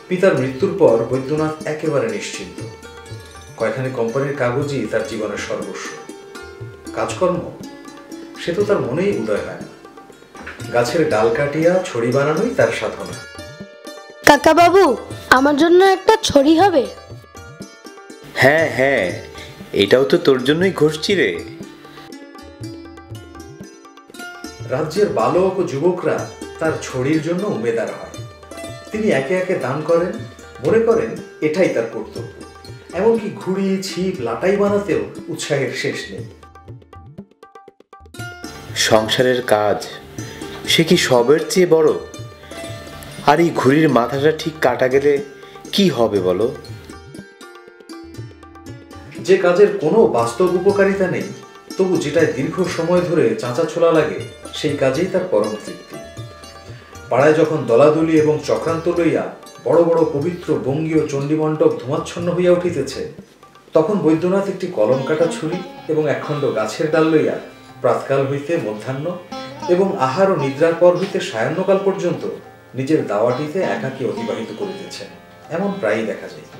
পিতার মৃত্যুর পর বৈদ্যনাথ একেবারে নিশ্চিন্ত। কয়খানি কোম্পানির কাগজই তার জীবনের সর্বস্ব। কাজকর্ম সে তো তার মনেই উদয় হয় না। গাছের ডাল কাটিয়া ছড়ি বানানোই তার সাধনা। কাকা বাবু, আমার জন্য একটা ছড়ি হবে? হ্যাঁ হ্যাঁ, এটাও তো তোর জন্যই ঘষছি রে। রাজ্যের বালক ও যুবকরা তার ছড়ির জন্য উমেদার হয়। তিনি একে একে দান করেন, মনে করেন এটাই তার কর্তব্য। এমনকি ঘুড়ি, ছিপ, লাটাই বানাতেও উৎসাহের শেষ নেই। সংসারের কাজ সে কি সবের চেয়ে বড়? আর এই ঘুড়ির মাথাটা ঠিক কাটা গেলে কি হবে বলো? যে কাজের কোনো বাস্তব উপকারিতা নেই, তবু যেটায় দীর্ঘ সময় ধরে চাঁচা ছোলা লাগে, সেই কাজেই তার পরম তৃপ্তি। পাড়ায় যখন দলাদলি এবং চক্রান্ত লইয়া বড় বড় পবিত্র বঙ্গীয় চণ্ডীমণ্ডপ ধূমাচ্ছন্ন হইয়া উঠিতেছে, তখন বৈদ্যনাথ একটি কলম কাটা ছুরি এবং একখণ্ড গাছের ডাল লইয়া প্রাতকাল হইতে মধ্যাহ্ন এবং আহার ও নিদ্রার পর হইতে সায়াহ্নকাল পর্যন্ত নিজের দাওয়াটিতে একাকী অতিবাহিত করিতেছেন। এমন প্রায়ই দেখা যাইত।